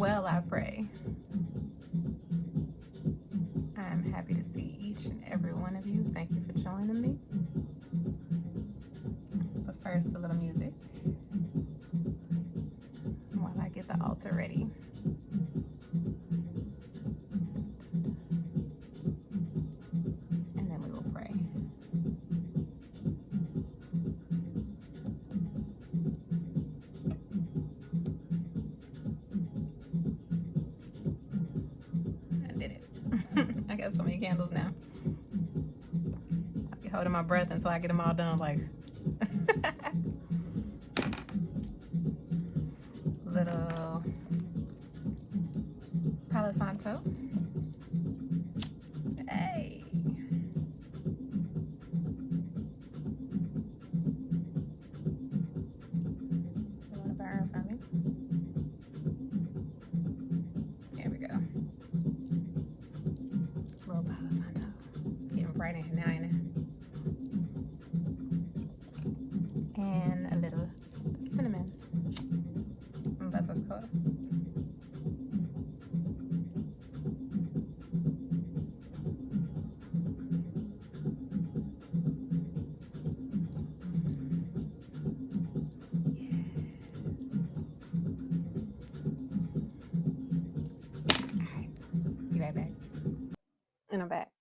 well, I pray. I'm happy to see each and every one of you. Thank you for joining me. But first, a little music while I get the altar ready. And then we will pray. I did it. I got so many candles now. I'll be holding my breath until I get them all done. Like, little Palo Santo. Hey. You want to burn from me? There we go. Little Palo Santo. Getting bright in here now, ain't it? And a little cinnamon. That's of course. Be right back. And I'm back.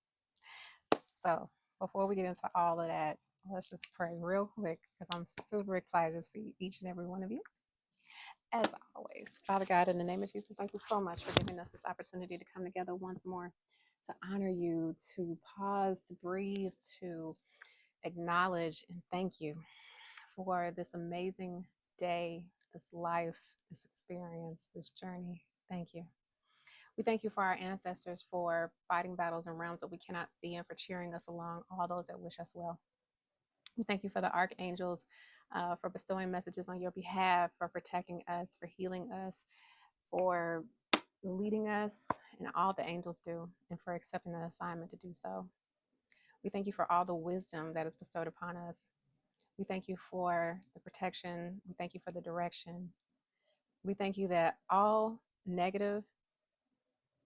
So before we get into all of that, let's just pray real quick because I'm super excited to see each and every one of you. As always, Father God, in the name of Jesus, thank you so much for giving us this opportunity to come together once more, to honor you, to pause, to breathe, to acknowledge and thank you for this amazing day, this life, this experience, this journey. Thank you. We thank you for our ancestors for fighting battles in realms that we cannot see and for cheering us along, all those that wish us well. We thank you for the archangels, for bestowing messages on your behalf, for protecting us, for healing us, for leading us, and all the angels do, and for accepting the assignment to do so. We thank you for all the wisdom that is bestowed upon us. We thank you for the protection. We thank you for the direction. We thank you that all negative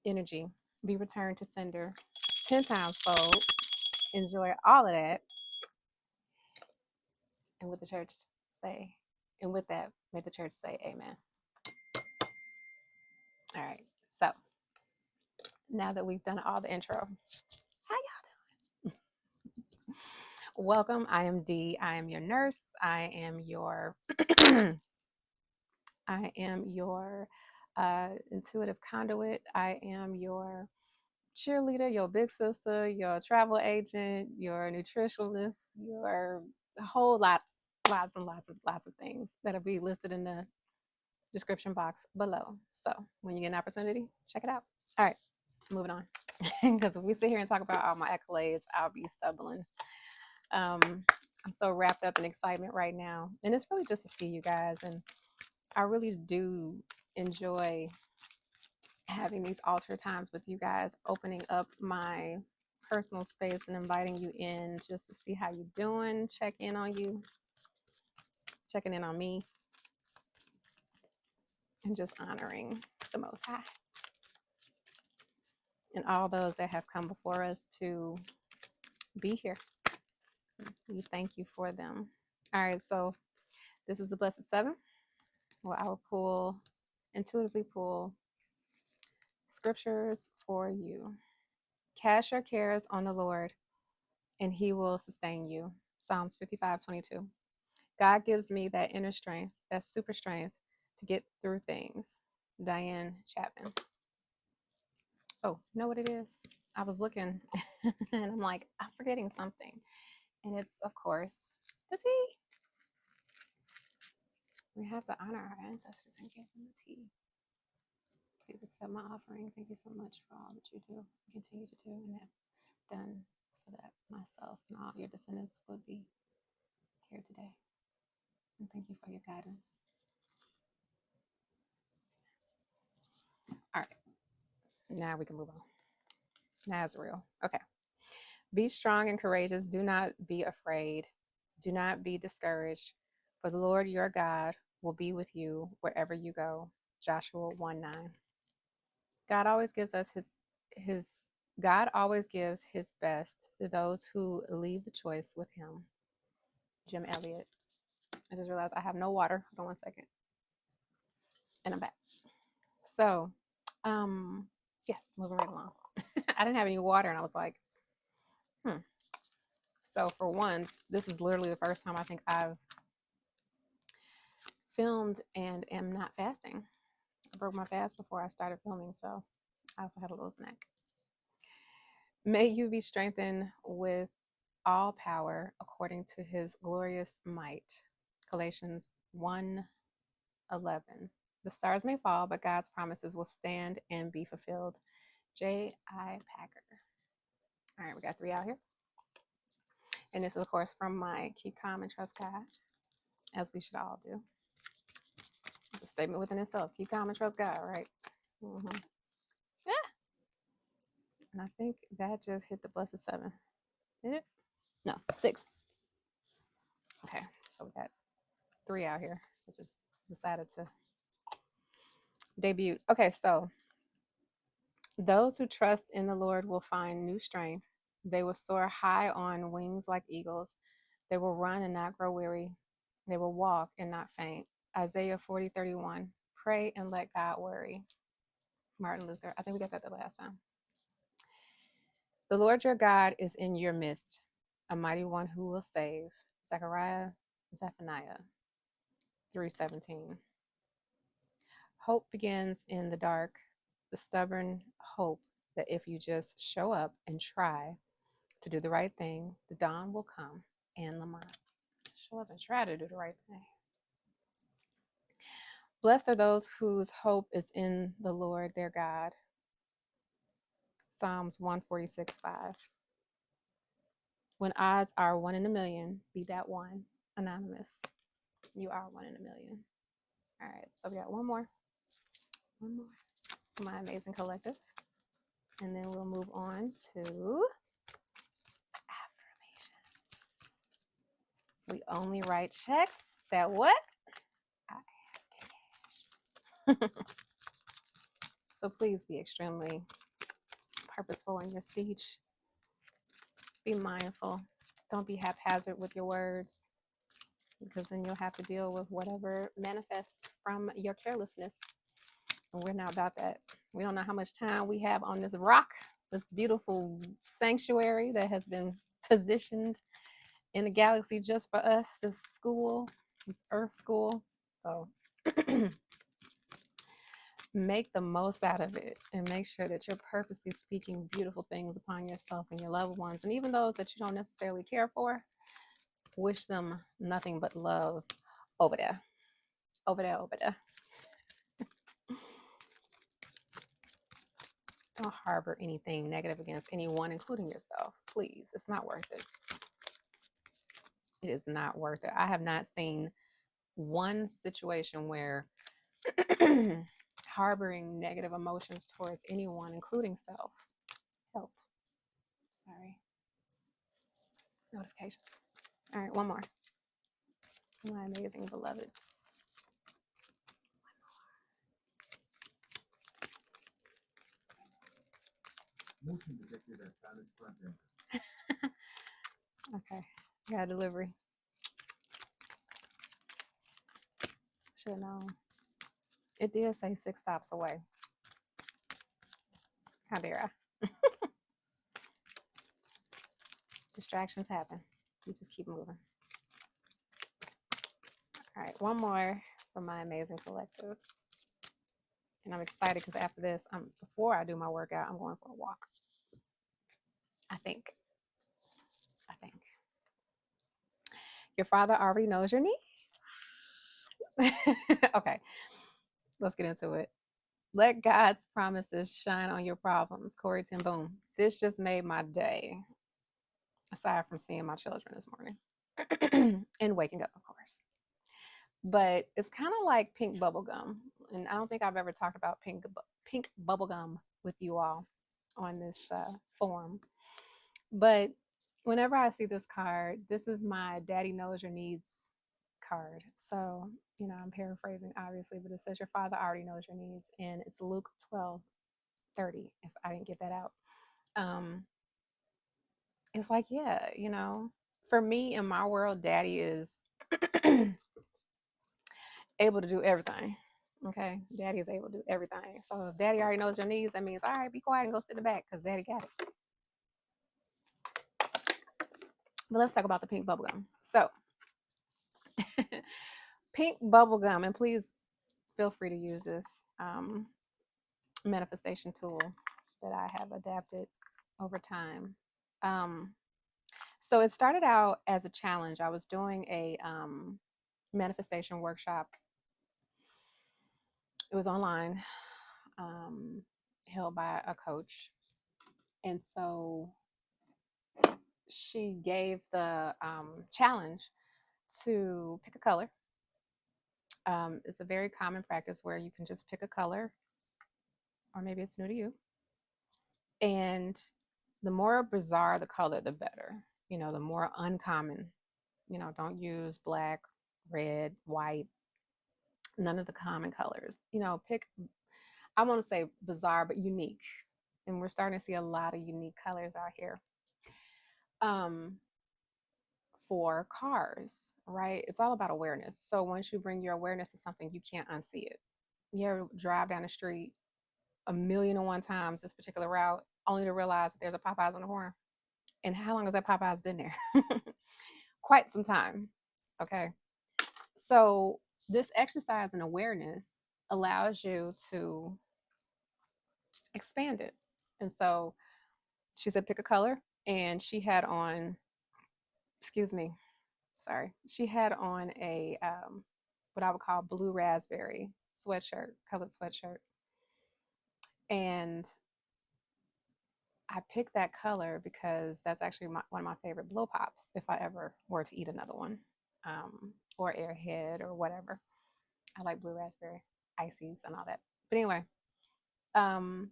energy be returned to sender 10 times fold. Enjoy all of that. And with the church say, and with that, may the church say amen. All right. So now that we've done all the intro, how y'all doing? Welcome. I am Dee. I am your nurse. I am your intuitive conduit. I am your cheerleader, your big sister, your travel agent, your nutritionist, your whole lots and lots of things that'll be listed in the description box below. So when you get an opportunity, check it out. All right, moving on. Because if we sit here and talk about all my accolades, I'll be stumbling. I'm so wrapped up in excitement right now. And it's really just to see you guys. And I really do enjoy having these altar times with you guys, opening up my personal space and inviting you in just to see how you're doing, check in on you, checking in on me, and just honoring the Most High and all those that have come before us to be here. We thank you for them. All right, so this is the Blessed Seven, where I will intuitively pull scriptures for you. Cast your cares on the Lord, and he will sustain you. Psalms 55:22. God gives me that inner strength, that super strength to get through things. Diane Chapman. Oh, you know what it is? I was looking and I'm like, I'm forgetting something. And it's, of course, the tea. We have to honor our ancestors and give them the tea. Please accept my offering. Thank you so much for all that you do and continue to do and have done so that myself and all your descendants would be here today. And thank you for your guidance. All right. Now we can move on. Now it's real. Okay. Be strong and courageous. Do not be afraid. Do not be discouraged. For the Lord your God will be with you wherever you go. Joshua 1:9. God always gives us his God always gives his best to those who leave the choice with him. Jim Elliott. I just realized I have no water. Hold on 1 second. And I'm back. So, yes, moving right along. I didn't have any water, and I was like, So for once, this is literally the first time I think I've filmed and am not fasting. I broke my fast before I started filming, so I also have a little snack. May you be strengthened with all power according to his glorious might. Galatians 1:11. The stars may fall, but God's promises will stand and be fulfilled. J.I. Packer. All right, we got 3 out here. And this is, of course, from my Keep Calm and Trust God, as we should all do. It's a statement within itself. Keep calm and trust God, right? Mm-hmm. Yeah. And I think that just hit the blessed 7. Did it? No, 6. Okay, so we got 3 out here. I just decided to debut. Okay, so those who trust in the Lord will find new strength. They will soar high on wings like eagles. They will run and not grow weary. They will walk and not faint. Isaiah 40:31. Pray and let God worry. Martin Luther. I think we got that the last time. The Lord your God is in your midst, a mighty one who will save. Zephaniah 3:17. Hope begins in the dark, the stubborn hope that if you just show up and try to do the right thing, the dawn will come. And Lamont. Show up and try to do the right thing. Blessed are those whose hope is in the Lord their God. Psalms 146:5. When odds are 1 in a million, be that one. Anonymous. You are 1 in a million. All right, so we got one more. My amazing collective. And then we'll move on to affirmation. We only write checks that what? I ask in cash. So please be extremely purposeful in your speech. Be mindful. Don't be haphazard with your words, because then you'll have to deal with whatever manifests from your carelessness. And we're not about that. We don't know how much time we have on this rock, this beautiful sanctuary that has been positioned in the galaxy just for us, this school, this earth school. So make the most out of it and make sure that you're purposely speaking beautiful things upon yourself and your loved ones. And even those that you don't necessarily care for, wish them nothing but love over there. Over there, over there. Don't harbor anything negative against anyone, including yourself. Please, it's not worth it. It is not worth it. I have not seen one situation where harboring negative emotions towards anyone, including self, helped. Sorry. Notifications. All right, one more. My amazing beloved. Okay, got a delivery. Should have known. It did say 6 stops away. How dare I? Distractions happen. You just keep moving. All right, one more from my amazing collective. And I'm excited because after this, before I do my workout, I'm going for a walk. I think. Your father already knows your needs. Okay, let's get into it. Let God's promises shine on your problems. Corey Ten Boom. This just made my day. Aside from seeing my children this morning and waking up, of course. But it's kind of like pink bubble gum. And I don't think I've ever talked about pink bubble gum with you all on this forum. But whenever I see this card, this is my Daddy Knows Your Needs card. So, I'm paraphrasing, obviously, but it says your father already knows your needs. And it's Luke 12, 30, if I didn't get that out. It's like, yeah, for me in my world, daddy is able to do everything. Okay. Daddy is able to do everything. So if daddy already knows your needs, that means, all right, be quiet and go sit in the back because daddy got it. But let's talk about the pink bubblegum. So, pink bubblegum, and please feel free to use this manifestation tool that I have adapted over time. So, it started out as a challenge. I was doing a manifestation workshop, it was online, held by a coach. And so, she gave the challenge to pick a color. It's a very common practice where you can just pick a color, or maybe it's new to you. And the more bizarre the color, the better. The more uncommon. Don't use black, red, white, none of the common colors. Pick, I want to say bizarre, but unique. And we're starting to see a lot of unique colors out here. For cars, right? It's all about awareness. So once you bring your awareness to something, you can't unsee it. You ever drive down the street 1,000,001 times this particular route, only to realize that there's a Popeyes on the corner? And how long has that Popeyes been there? Quite some time. Okay. So this exercise in awareness allows you to expand it. And so she said, pick a color. And she had on, excuse me, sorry, she had on a what I would call blue raspberry sweatshirt, colored sweatshirt. And I picked that color because that's actually one of my favorite blow pops if I ever were to eat another one, or Airhead or whatever. I like blue raspberry ices and all that. But anyway, and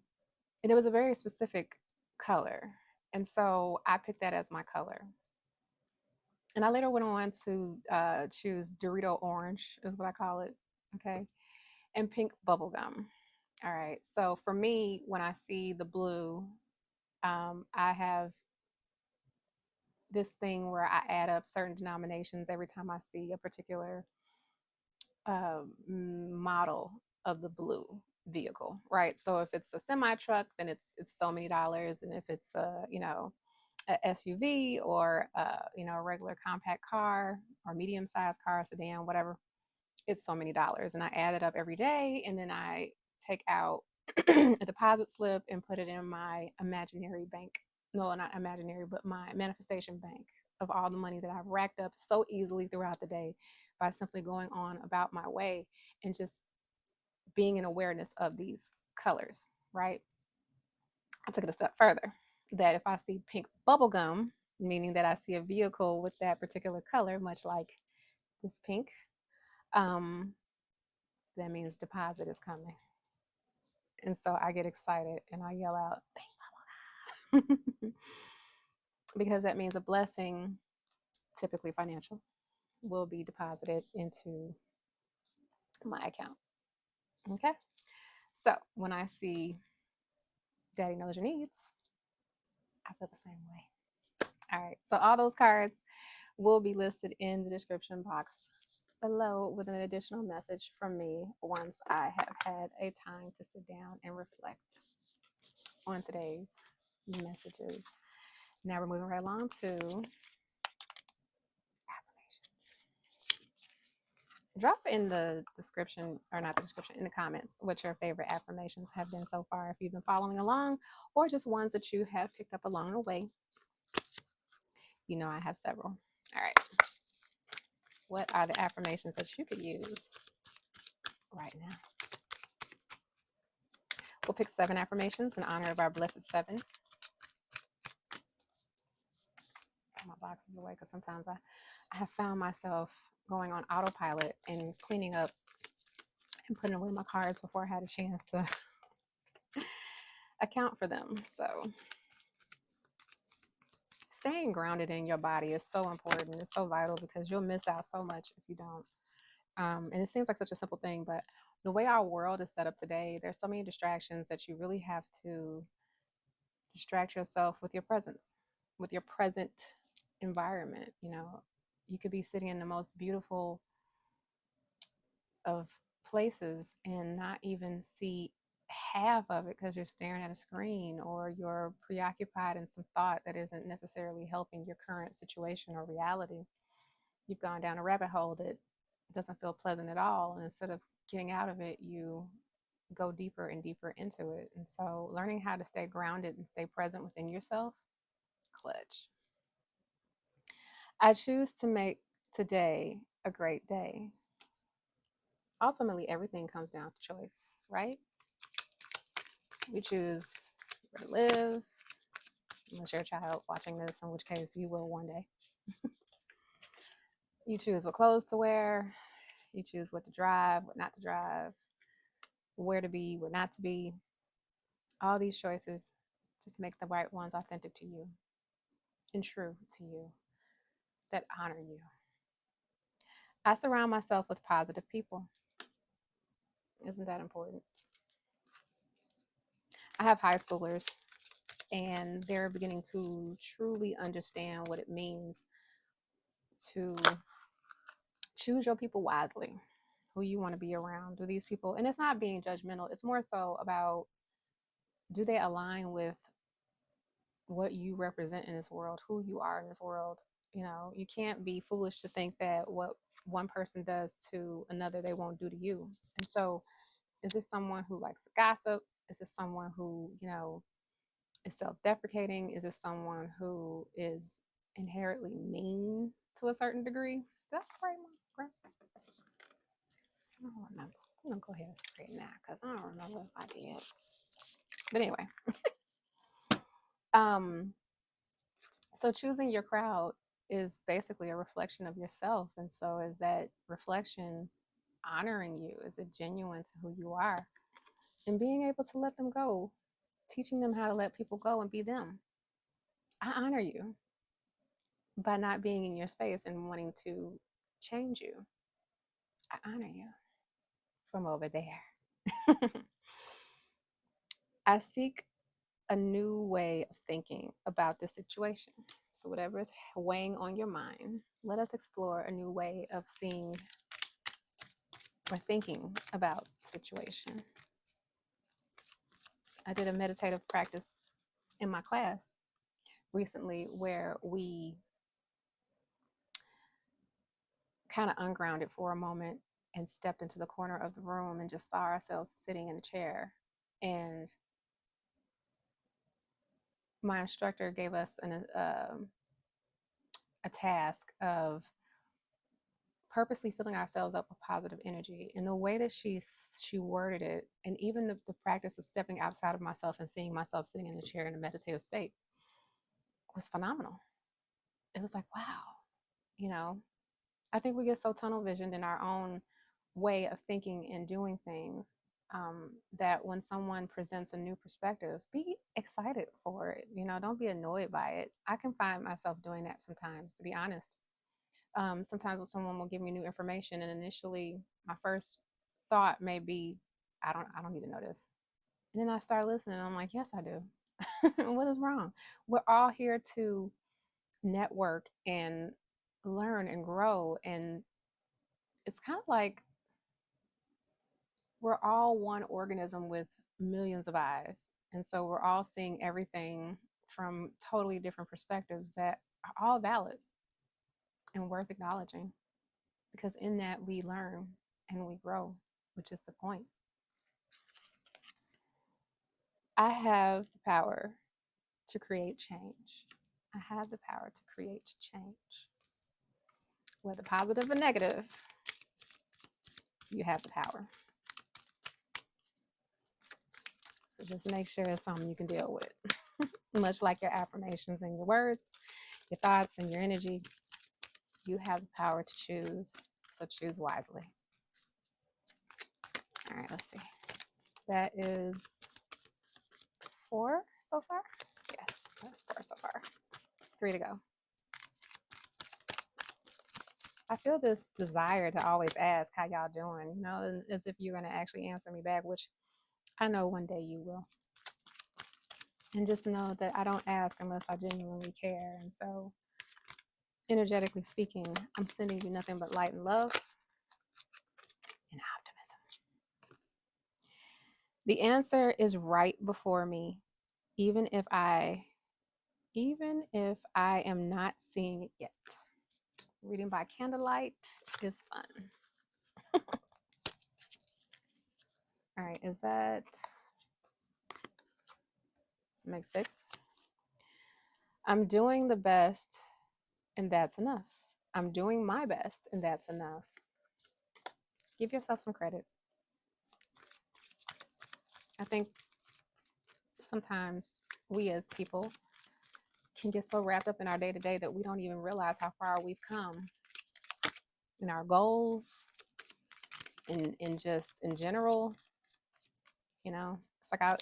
it was a very specific color. And so I picked that as my color. And I later went on to choose Dorito orange, is what I call it. Okay. And pink bubblegum. All right. So for me, when I see the blue, I have this thing where I add up certain denominations every time I see a particular model of the blue vehicle, right? So if it's a semi truck, then it's so many dollars, and if it's a SUV or a regular compact car or medium sized car, sedan, whatever, it's so many dollars, and I add it up every day, and then I take out a deposit slip and put it in my imaginary bank. No, not imaginary, but my manifestation bank of all the money that I've racked up so easily throughout the day by simply going on about my way and just being in awareness of these colors, right? I took it a step further, that if I see pink bubblegum, meaning that I see a vehicle with that particular color, much like this pink, that means deposit is coming. And so I get excited and I yell out, pink bubblegum. Because that means a blessing, typically financial, will be deposited into my account. Okay. So when I see Daddy Knows Your Needs, I feel the same way. All right. So all those cards will be listed in the description box below with an additional message from me once I have had a time to sit down and reflect on today's messages. Now we're moving right along to affirmations. Drop in the description, or not the description, in the comments, what your favorite affirmations have been so far, if you've been following along, or just ones that you have picked up along the way. I have several. All right. What are the affirmations that you could use right now? We'll pick 7 affirmations in honor of our blessed 7. My box is away because sometimes I have found myself going on autopilot and cleaning up and putting away my cards before I had a chance to account for them. So staying grounded in your body is so important. It's so vital because you'll miss out so much if you don't. And it seems like such a simple thing, but The way our world is set up today, there's so many distractions that you really have to distract yourself with your presence, with your present environment. You could be sitting in the most beautiful of places and not even see half of it because you're staring at a screen or you're preoccupied in some thought that isn't necessarily helping your current situation or reality. You've gone down a rabbit hole that doesn't feel pleasant at all. And instead of getting out of it, you go deeper and deeper into it. And so learning how to stay grounded and stay present within yourself, clutch. I choose to make today a great day. Ultimately, everything comes down to choice, right? We choose where to live, unless you're a child watching this, in which case you will one day. You choose what clothes to wear. You choose what to drive, what not to drive, where to be, where not to be. All these choices, just make the right ones authentic to you and true to you, that honor you. I surround myself with positive people. Isn't that important? I have high schoolers, and they're beginning to truly understand what it means to choose your people wisely, who you want to be around. Do these people, and it's not being judgmental, it's more so about, do they align with what you represent in this world, who you are in this world? You can't be foolish to think that what one person does to another, they won't do to you. And so, is this someone who likes to gossip? Is this someone who, is self-deprecating? Is this someone who is inherently mean to a certain degree? Did I spray my grass? I don't remember. I'm gonna go ahead and spray it now because I don't remember if I did. But anyway, so choosing your crowd is basically a reflection of yourself. And so is that reflection honoring you? Is it genuine to who you are? And being able to let them go, teaching them how to let people go and be them. I honor you by not being in your space and wanting to change you. I honor you from over there. I seek a new way of thinking about the situation. So whatever is weighing on your mind, let us explore a new way of seeing or thinking about the situation. I did a meditative practice in my class recently where we kind of ungrounded for a moment and stepped into the corner of the room and just saw ourselves sitting in a chair. And my instructor gave us a task of purposely filling ourselves up with positive energy. And the way that she worded it, and even the practice of stepping outside of myself and seeing myself sitting in a chair in a meditative state, was phenomenal. It was like, wow, I think we get so tunnel visioned in our own way of thinking and doing things, that when someone presents a new perspective, be excited for it. Don't be annoyed by it. I can find myself doing that sometimes, to be honest. Sometimes when someone will give me new information, and initially my first thought may be, I don't need to know this. And then I start listening and I'm like, yes, I do. What is wrong? We're all here to network and learn and grow. And it's kind of like we're all one organism with millions of eyes. And so we're all seeing everything from totally different perspectives that are all valid and worth acknowledging, because in that we learn and we grow, which is the point. I have the power to create change. I have the power to create change. Whether positive or negative, you have the power. So just make sure it's something you can deal with. Much like your affirmations and your words, your thoughts and your energy, you have the power to choose. So choose wisely. All right, let's see. That is 4 so far. Yes, that's 4 so far. 3 to go. I feel this desire to always ask how y'all doing, you know, as if you're going to actually answer me back, which I know one day you will. And just know that I don't ask unless I genuinely care. And so, energetically speaking, I'm sending you nothing but light and love and optimism. The answer is right before me, even if I am not seeing it yet. Reading by candlelight is fun. All right, is that, does it make 6? I'm doing the best, and that's enough. I'm doing my best, and that's enough. Give yourself some credit. I think sometimes we as people can get so wrapped up in our day-to-day that we don't even realize how far we've come in our goals, in just in general. You know, it's like I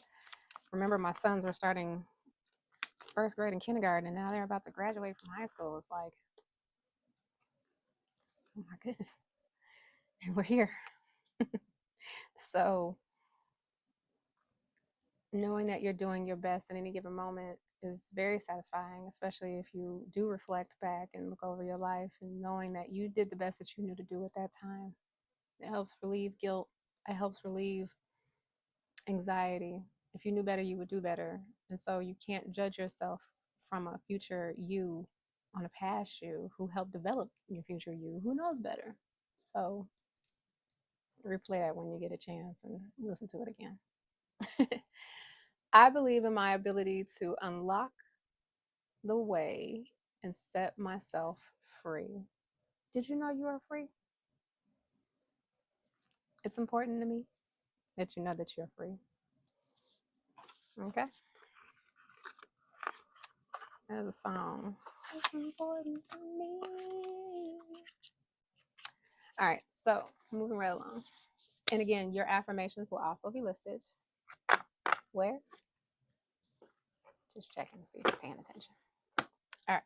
remember my sons were starting first grade and kindergarten, and now they're about to graduate from high school. It's like, oh my goodness, and we're here. So knowing that you're doing your best in any given moment is very satisfying, especially if you do reflect back and look over your life and knowing that you did the best that you knew to do at that time. It helps relieve guilt. It helps relieve anxiety. If you knew better, you would do better. And so you can't judge yourself from a future you on a past you who helped develop your future you who knows better. So replay that when you get a chance and listen to it again. I believe in my ability to unlock the way and set myself free. Did you know you are free? It's important to me that you know that you're free. Okay? There's a song. It's important to me. All right, so moving right along. And again, your affirmations will also be listed. Where? Just checking to see if you're paying attention. All right,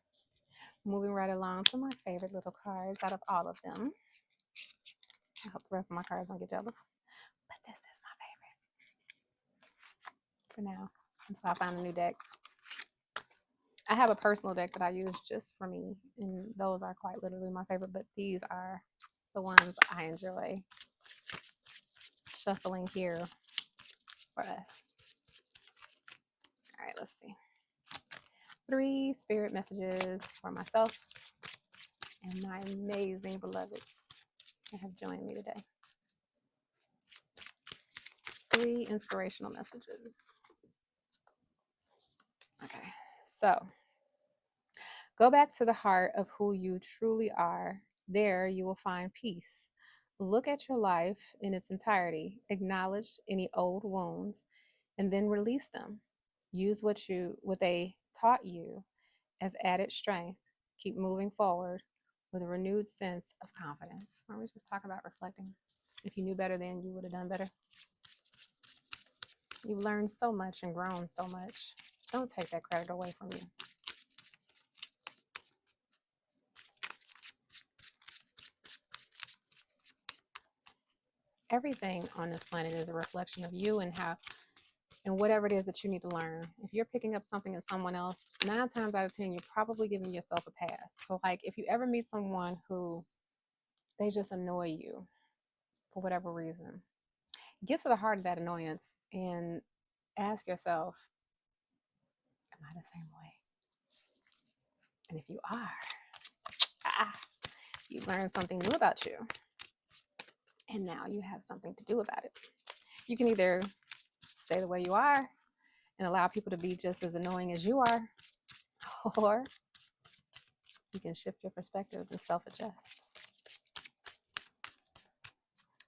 moving right along to my favorite little cards out of all of them. I hope the rest of my cards don't get jealous, but this is my favorite for now until I find a new deck. I have a personal deck that I use just for me, and those are quite literally my favorite, but these are the ones I enjoy shuffling here for us. All right, let's see. 3 spirit messages for myself and my amazing beloveds that have joined me today. 3 inspirational messages. Okay, so go back to the heart of who you truly are. There you will find peace. Look at your life in its entirety, acknowledge any old wounds, and then release them. Use what they taught you as added strength. Keep moving forward with a renewed sense of confidence. Why don't we just talk about reflecting? If you knew better then, you would have done better. You've learned so much and grown so much. Don't take that credit away from you. Everything on this planet is a reflection of you and whatever it is that you need to learn. If you're picking up something in someone else, 9 times out of 10, you're probably giving yourself a pass. So like if you ever meet someone who they just annoy you for whatever reason, get to the heart of that annoyance and ask yourself, am I the same way? And if you are, you've learned something new about you. And now you have something to do about it. You can either stay the way you are and allow people to be just as annoying as you are, or you can shift your perspective and self-adjust.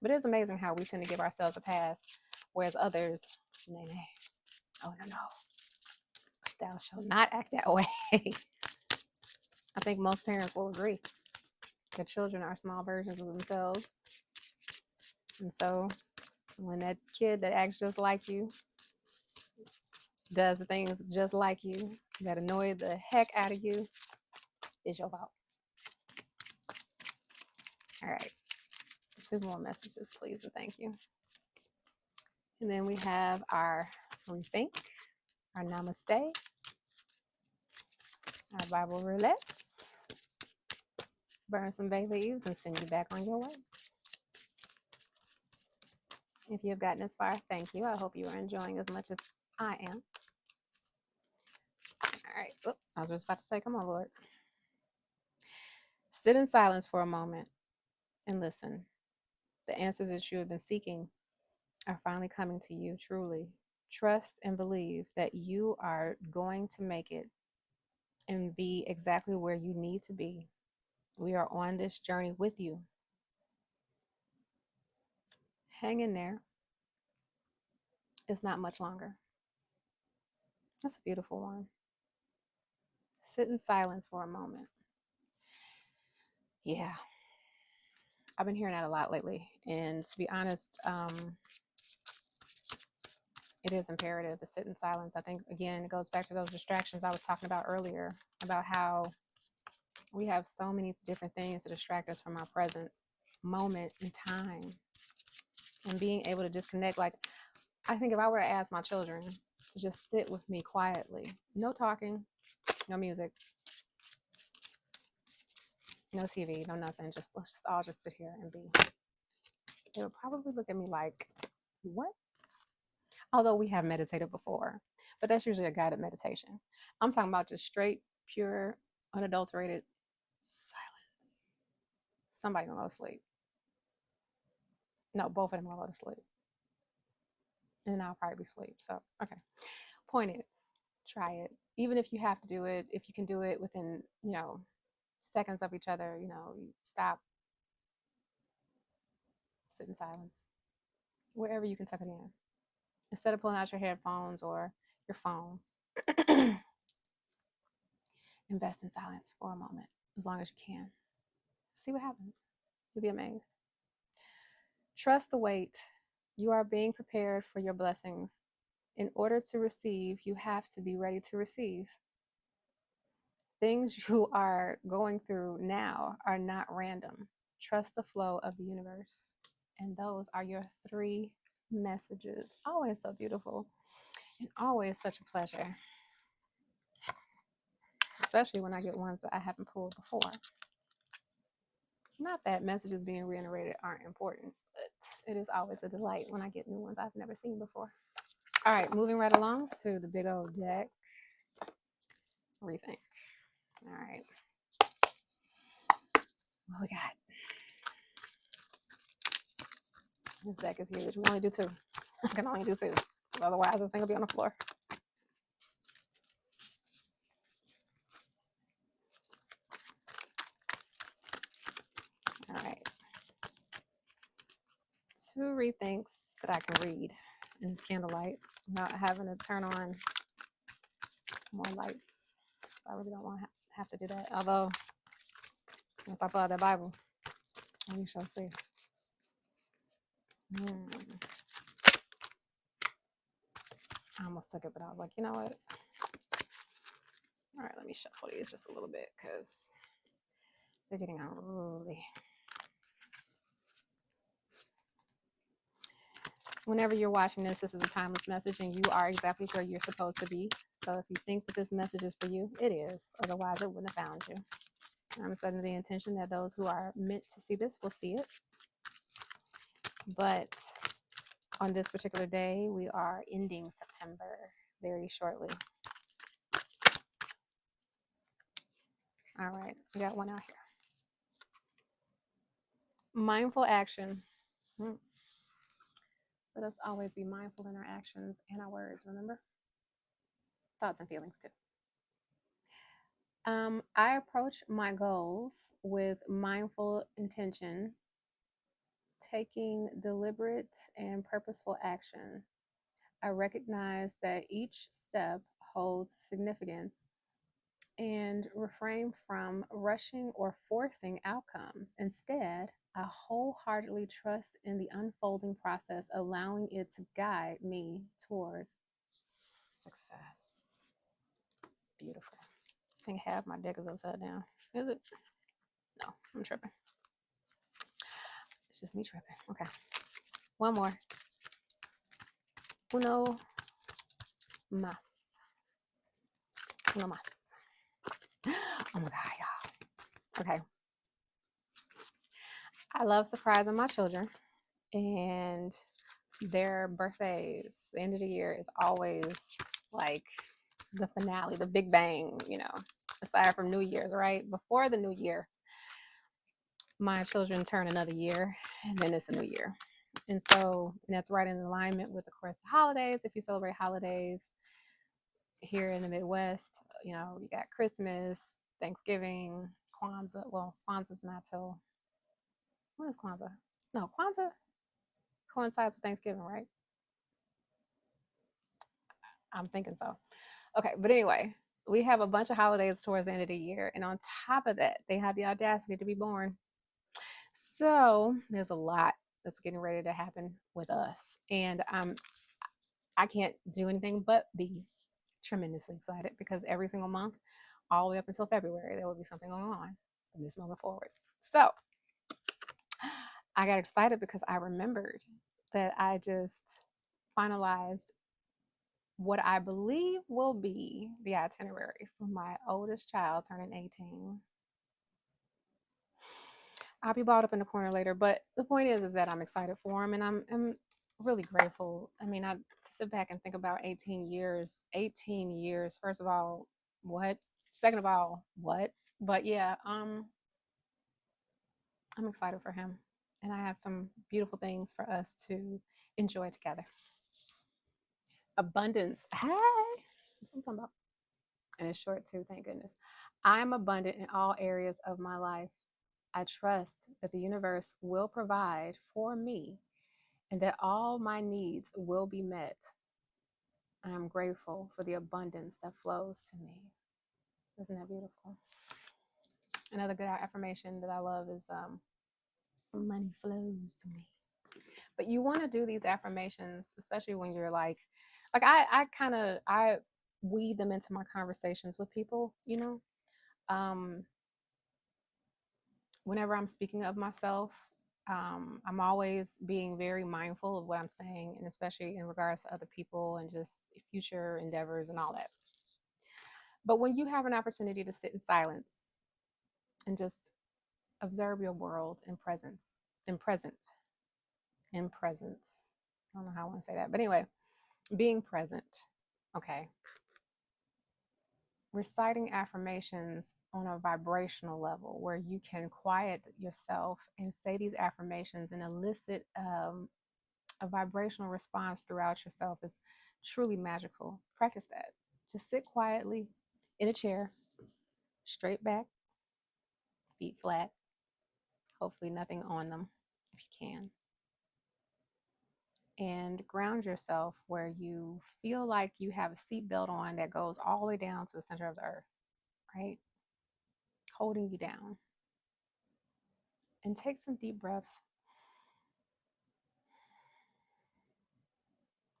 But it's amazing how we tend to give ourselves a pass, whereas others, nay, oh no, thou shalt not act that way. I think most parents will agree. Their children are small versions of themselves. And so when that kid that acts just like you does the things just like you that annoy the heck out of you, is your fault. All right. 2 more messages, please, and thank you. And then we have our rethink, our namaste, our Bible roulette, burn some bay leaves, and send you back on your way. If you have gotten this far, thank you. I hope you are enjoying as much as I am. All right. Oh, I was just about to say, come on, Lord. Sit in silence for a moment and listen. The answers that you have been seeking are finally coming to you truly. Trust and believe that you are going to make it and be exactly where you need to be. We are on this journey with you. Hang in there. It's not much longer. That's a beautiful one. Sit in silence for a moment. Yeah. I've been hearing that a lot lately. And to be honest, it is imperative to sit in silence. I think, again, it goes back to those distractions I was talking about earlier, about how we have so many different things to distract us from our present moment in time. And being able to disconnect, like, I think if I were to ask my children to just sit with me quietly, no talking, no music, no TV, no nothing, let's just all just sit here and be. They would probably look at me like, what? Although we have meditated before, but that's usually a guided meditation. I'm talking about just straight, pure, unadulterated silence. Somebody gonna go to sleep. No, both of them gonna go to sleep. And then I'll probably be asleep. So, okay. Point is, try it. Even if you have to do it, if you can do it within, seconds of each other, you stop, sit in silence, wherever you can tuck it in. Instead of pulling out your headphones or your phone, invest in silence for a moment, as long as you can. See what happens. You'll be amazed. Trust the wait. You are being prepared for your blessings. In order to receive, you have to be ready to receive. Things you are going through now are not random. Trust the flow of the universe. And those are your 3 messages. Always so beautiful and always such a pleasure. Especially when I get ones that I haven't pulled before. Not that messages being reiterated aren't important, but it is always a delight when I get new ones I've never seen before. All right, moving right along to the big old deck. Rethink. All right. What we got? This deck is huge. We only do 2. I can only do 2. Otherwise, this thing will be on the floor. All right. 2 rethinks that I can read in this candlelight without having to turn on more lights. I really don't want to have to do that. Although, once I pull out that Bible, we shall see. I almost took it, but I was like, you know what? All right, let me shuffle these just a little bit because they're getting unruly. Whenever you're watching this is a timeless message and you are exactly where you're supposed to be. So if you think that this message is for you, it is. Otherwise, it wouldn't have found you. I'm setting the intention that those who are meant to see this will see it. But on this particular day, we are ending September very shortly. All right, we got one out here. Mindful action. Let us always be mindful in our actions and our words, remember? Thoughts and feelings too. I approach my goals with mindful intention, taking deliberate and purposeful action. I recognize that each step holds significance and refrain from rushing or forcing outcomes. Instead, I wholeheartedly trust in the unfolding process, allowing it to guide me towards success. Beautiful. I think half my deck is upside down. Is it? No, I'm tripping. just me tripping. Okay. One more. Uno más. Uno más. Oh my God, y'all. Okay. I love surprising my children, and their birthdays, the end of the year, is always like the finale, the big bang, aside from New Year's, right? Before the new year, my children turn another year, and then it's a new year. And that's right in alignment with, of course, the holidays. If you celebrate holidays here in the Midwest, you got Christmas, Thanksgiving, Kwanzaa. Well, Kwanzaa's not till, when is Kwanzaa? No, Kwanzaa coincides with Thanksgiving, right? I'm thinking so. Okay, but anyway, we have a bunch of holidays towards the end of the year. And on top of that, they have the audacity to be born. So there's a lot that's getting ready to happen with us. And I can't do anything but be tremendously excited, because every single month, all the way up until February, there will be something going on from this moment forward. So I got excited because I remembered that I just finalized what I believe will be the itinerary for my oldest child turning 18. I'll be balled up in the corner later, but the point is that I'm excited for him, and I'm really grateful. I mean, to sit back and think about 18 years. 18 years. First of all, what? Second of all, what? But yeah, I'm excited for him, and I have some beautiful things for us to enjoy together. Abundance. Hey, that's what I'm talking about. And it's short too, thank goodness. I'm abundant in all areas of my life. I trust that the universe will provide for me and that all my needs will be met. I am grateful for the abundance that flows to me. Isn't that beautiful? Another good affirmation that I love is money flows to me. But you want to do these affirmations, especially when you're like I weed them into my conversations with people, whenever I'm speaking of myself, I'm always being very mindful of what I'm saying, and especially in regards to other people and just future endeavors and all that. But when you have an opportunity to sit in silence and just observe your world in present. I don't know how I want to say that, but anyway, being present. Okay. Reciting affirmations on a vibrational level where you can quiet yourself and say these affirmations and elicit a vibrational response throughout yourself is truly magical. Practice that. Just sit quietly in a chair, straight back, feet flat, hopefully nothing on them if you can. And ground yourself where you feel like you have a seatbelt on that goes all the way down to the center of the earth, right? Holding you down. And take some deep breaths.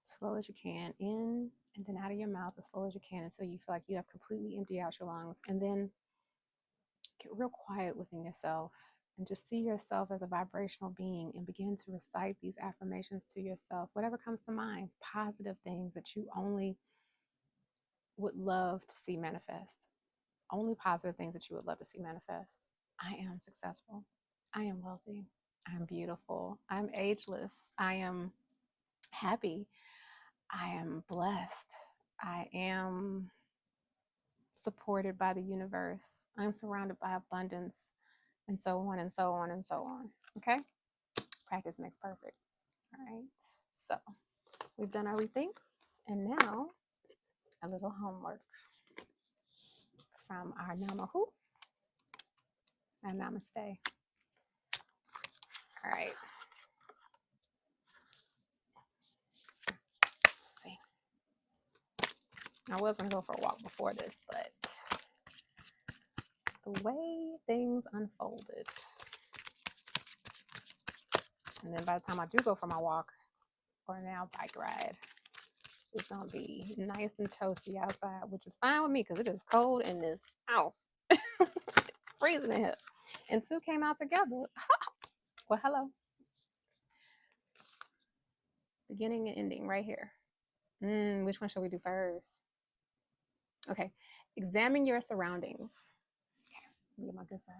Slow as you can, in and then out of your mouth as slow as you can until you feel like you have completely emptied out your lungs. And then get real quiet within yourself and just see yourself as a vibrational being and begin to recite these affirmations to yourself. Whatever comes to mind, positive things that you only would love to see manifest. Only positive things that you would love to see manifest. I am successful. I am wealthy. I'm beautiful. I'm ageless. I am happy. I am blessed. I am supported by the universe. I'm surrounded by abundance, and so on and so on and so on. Okay? Practice makes perfect. All right. So we've done our readings, and now a little homework from our Namahu and Namaste. All right. Let's see. I was going to go for a walk before this, but the way things unfolded. And then by the time I do go for my walk, or now bike ride, it's going to be nice and toasty outside, which is fine with me because it is cold in this house. It's freezing in here. And two came out together. Well, hello. Beginning and ending right here. Which one shall we do first? Okay. Examine your surroundings. Okay. Let me get my good side.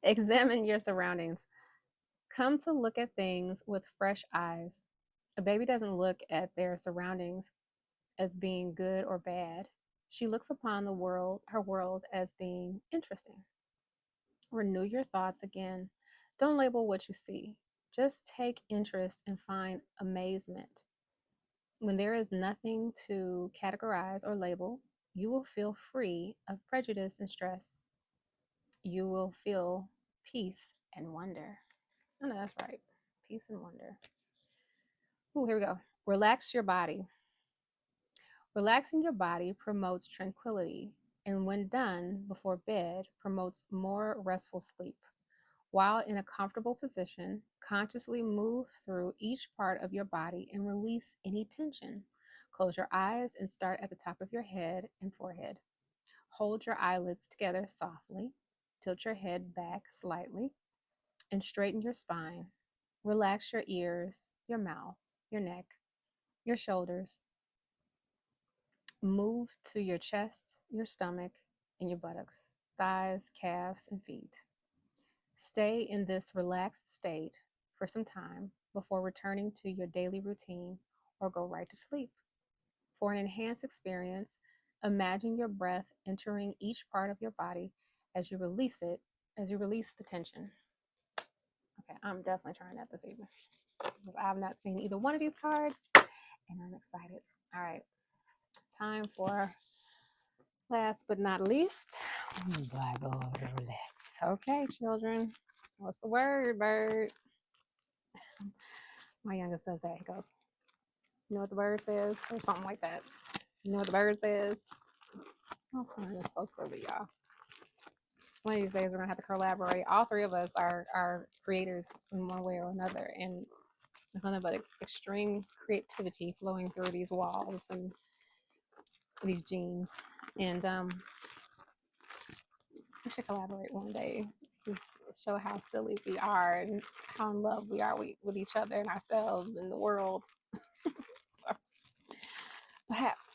Examine your surroundings. Come to look at things with fresh eyes. A baby doesn't look at their surroundings as being good or bad. She looks upon the world, her world, as being interesting. Renew your thoughts again. Don't label what you see. Just take interest and find amazement. When there is nothing to categorize or label, you will feel free of prejudice and stress. You will feel peace and wonder. I know that's right. Peace and wonder. Ooh, here we go. Relax your body. Relaxing your body promotes tranquility, and when done before bed, promotes more restful sleep. While in a comfortable position, consciously move through each part of your body and release any tension. Close your eyes and start at the top of your head and forehead. Hold your eyelids together softly. Tilt your head back slightly and straighten your spine. Relax your ears, your mouth, your neck, your shoulders. Move to your chest, your stomach, and your buttocks, thighs, calves, and feet. Stay in this relaxed state for some time before returning to your daily routine or go right to sleep. For an enhanced experience, imagine your breath entering each part of your body as you release it, as you release the tension. Okay, I'm definitely trying that this evening because I have not seen either one of these cards and I'm excited. All right, time for last but not least, Bible roulette. Okay, children, what's the word, bird? My youngest does that. He goes, "You know what the bird says?" or something like that. You know what the bird says? Oh, son, it's so silly, y'all. One of these days, we're gonna have to collaborate. All three of us are creators in one way or another, and it's nothing but extreme creativity flowing through these walls and these genes. And we should collaborate one day to show how silly we are and how in love we are with each other and ourselves and the world. So perhaps.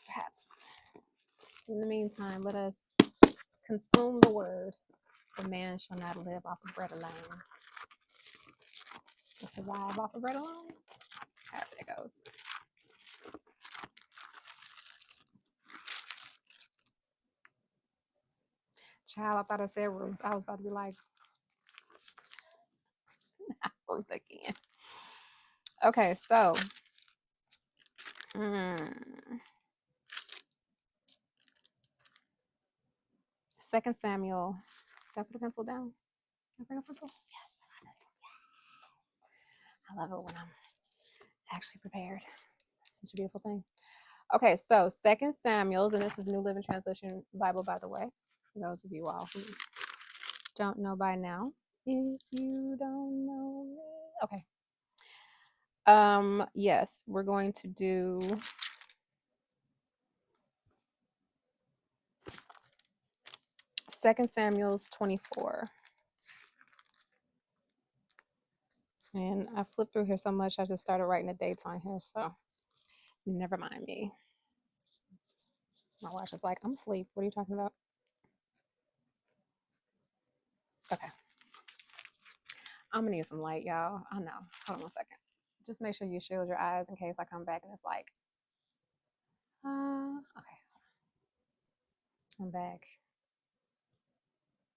In the meantime, let us consume the word. For man shall not live off of bread alone, but survive off of bread alone. However it goes. Child, I thought I said rooms. I was about to be like, rooms again. Okay, so. 2 Samuel. Did I put a pencil down? Did I bring a pencil? Yes. I love it when I'm actually prepared. Such a beautiful thing. Okay, so 2 Samuel's, and this is New Living Translation Bible, by the way, for those of you all who don't know by now. If you don't know me. Okay. Yes, we're going to do Second Samuel's 24. And I flipped through here so much, I just started writing the dates on here, so never mind me. My watch is like, I'm asleep. What are you talking about? Okay. I'm gonna need some light, y'all. I know. Hold on 1 second. Just make sure you shield your eyes in case I come back and it's like, okay. I'm back.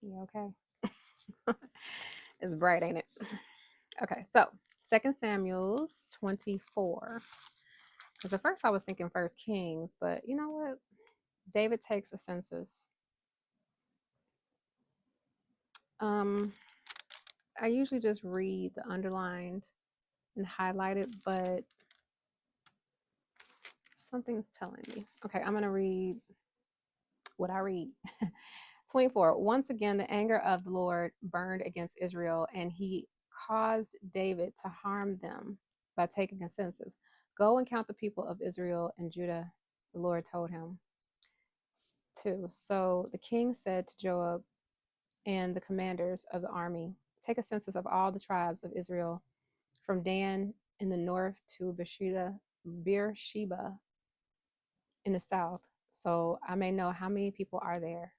You okay? It's bright, ain't it? Okay, so 2 Samuel's 24. Because at first I was thinking 1 Kings, but you know what? David takes a census. I usually just read the underlined and highlighted, but something's telling me. Okay, I'm gonna read what I read. 24. Once again, the anger of the Lord burned against Israel, and he caused David to harm them by taking a census. Go and count the people of Israel and Judah, the Lord told him. 2. So the king said to Joab and the commanders of the army, take a census of all the tribes of Israel from Dan in the north to Beersheba in the south, so I may know how many people are there.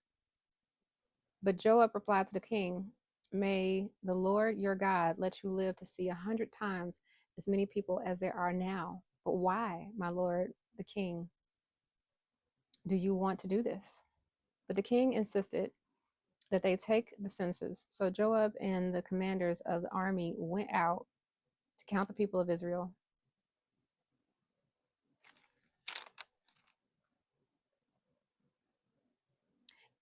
But Joab replied to the king, may the Lord your God let you live to see 100 times as many people as there are now. But why, my lord the king, do you want to do this? But the king insisted that they take the census. So Joab and the commanders of the army went out to count the people of Israel.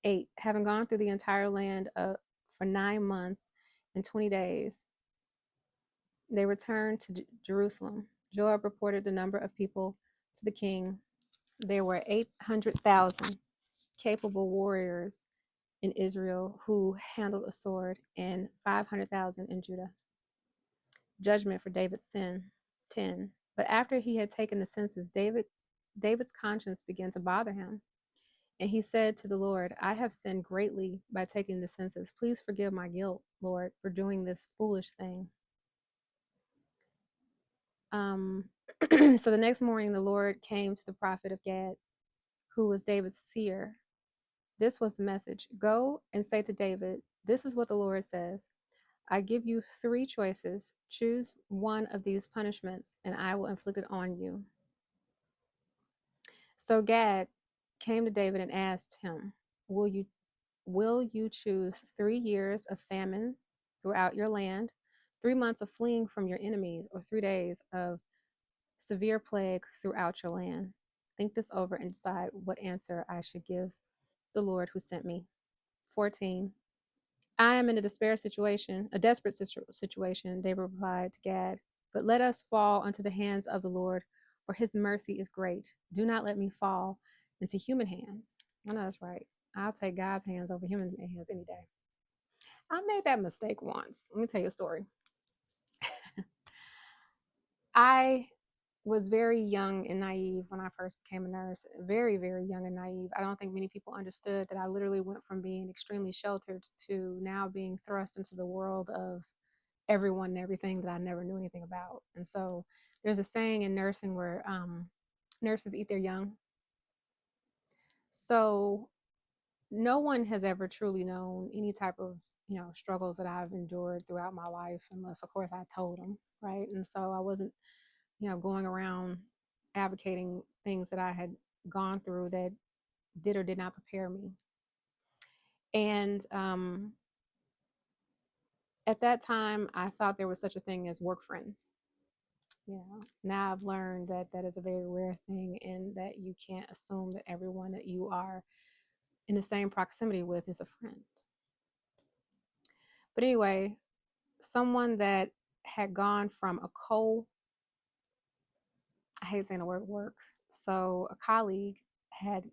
8, having gone through the entire land for 9 months and 20 days, they returned to Jerusalem. Joab reported the number of people to the king. There were 800,000 capable warriors in Israel who handled a sword, and 500,000 in Judah. Judgment for David's sin. 10. But after he had taken the census, David's conscience began to bother him. And he said to the Lord, I have sinned greatly by taking the census. Please forgive my guilt, Lord, for doing this foolish thing. So the next morning, the Lord came to the prophet of Gad, who was David's seer. This was the message. Go and say to David, this is what the Lord says. I give you 3 choices. Choose one of these punishments, and I will inflict it on you. So Gad came to David and asked him, will you choose 3 years of famine throughout your land, 3 months of fleeing from your enemies, or 3 days of severe plague throughout your land? Think this over and decide what answer I should give the Lord who sent me. 14. I am in a desperate situation, David replied to Gad. But let us fall into the hands of the Lord, for his mercy is great. Do not let me fall into human hands. I know that's right. I'll take God's hands over human hands any day. I made that mistake once. Let me tell you a story. I was very young and naive when I first became a nurse. Very, very young and naive. I don't think many people understood that I literally went from being extremely sheltered to now being thrust into the world of everyone and everything that I never knew anything about. And so there's a saying in nursing where nurses eat their young. So no one has ever truly known any type of struggles that I've endured throughout my life, unless of course I told them, right? And so I wasn't going around advocating things that I had gone through that did or did not prepare me. And at that time, I thought there was such a thing as work friends. Now I've learned that that is a very rare thing, and that you can't assume that everyone that you are in the same proximity with is a friend. But anyway, someone that had gone from I hate saying the word work. So a colleague had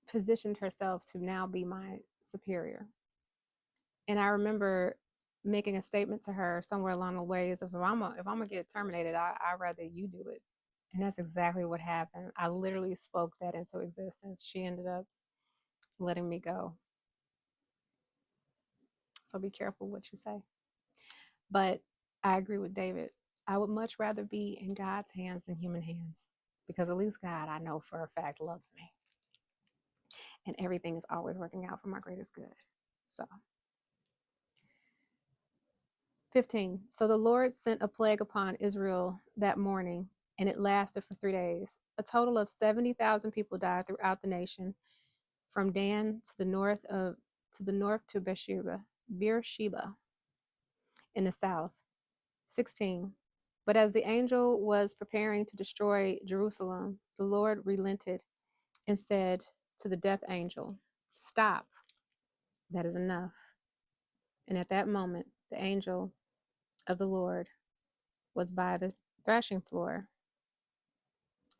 positioned herself to now be my superior. And I remember making a statement to her somewhere along the ways of, if I'm gonna get terminated, I'd rather you do it. And that's exactly what happened. I literally spoke that into existence. She ended up letting me go. So be careful what you say. But I agree with David. I would much rather be in God's hands than human hands, because at least God, I know for a fact, loves me. And everything is always working out for my greatest good. So 15. So the Lord sent a plague upon Israel that morning, and it lasted for 3 days. A total of 70,000 people died throughout the nation, from Dan to the north to Beersheba in the south. 16. But as the angel was preparing to destroy Jerusalem, the Lord relented and said to the death angel, stop. That is enough. And at that moment, the angel of the Lord was by the threshing floor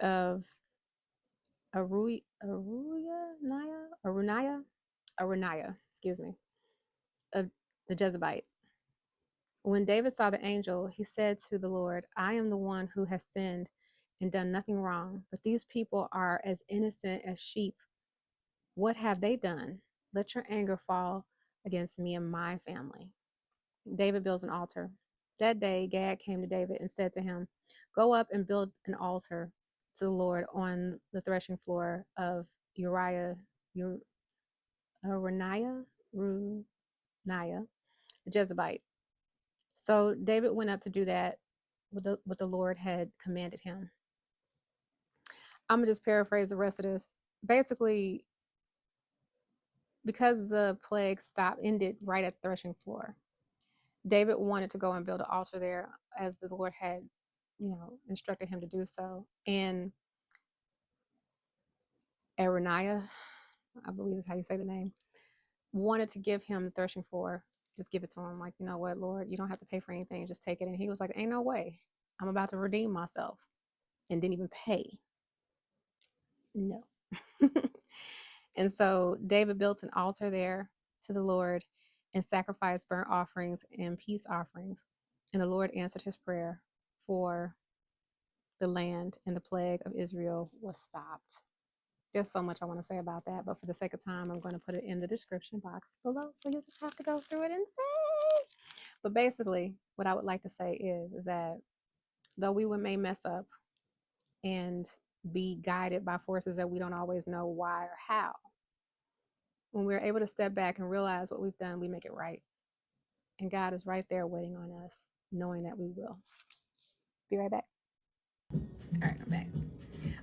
of Aruniah, of the Jezebite. When David saw the angel, he said to the Lord, I am the one who has sinned and done nothing wrong, but these people are as innocent as sheep. What have they done? Let your anger fall against me and my family. David builds an altar. That day, Gad came to David and said to him, "Go up and build an altar to the Lord on the threshing floor of Uriah, the Jezebite." So David went up to do that what the Lord had commanded him. I'm going to just paraphrase the rest of this. Basically, because the plague ended right at the threshing floor, David wanted to go and build an altar there as the Lord had, instructed him to do so. And Araniah, I believe is how you say the name, wanted to give him the threshing floor. Just give it to him. Like, you know what, Lord, you don't have to pay for anything. Just take it. And he was like, ain't no way. I'm about to redeem myself. And didn't even pay. No. And so David built an altar there to the Lord and sacrificed burnt offerings and peace offerings. And the Lord answered his prayer for the land, and the plague of Israel was stopped. There's so much I want to say about that, but for the sake of time, I'm going to put it in the description box below, so you'll just have to go through it and see. But basically, what I would like to say is that though we may mess up and be guided by forces that we don't always know why or how, when we're able to step back and realize what we've done, we make it right. And God is right there waiting on us, knowing that we will. Be right back. All right, I'm back.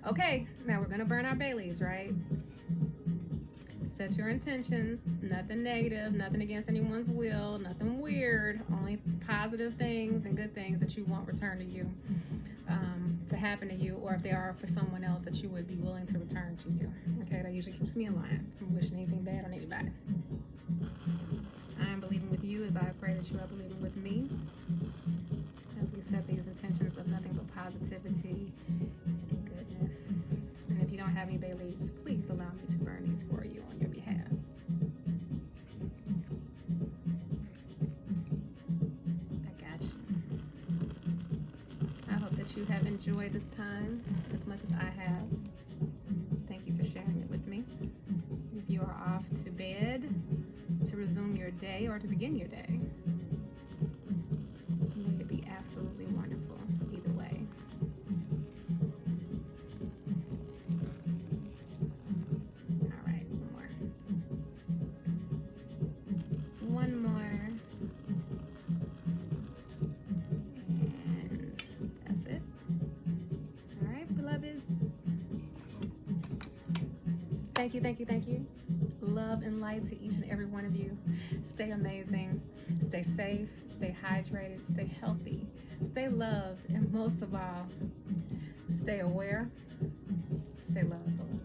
Okay, now we're going to burn our bay leaves, right? Set your intentions. Nothing negative, nothing against anyone's will, nothing weird. Only positive things and good things that you want returned to you, to happen to you, or if they are for someone else that you would be willing to return to you. Okay, that usually keeps me in line from wishing anything bad on anybody. I am believing with you as I pray that you are believing with me as we set these intentions of nothing but positivity and goodness. And if you don't have any bay leaves, please allow me to burn these for you on your behalf. I got you. I hope that you have enjoyed this time as much as I have. Thank you for sharing it with me. If you are off to bed to resume your day or to begin your day, may it be absolutely wonderful either way. All right, one more, and that's it. All right, beloveds. Thank you. Love and light to each and every one of you. Stay amazing, stay safe, stay hydrated, stay healthy, stay loved, and most of all, stay aware, stay loved.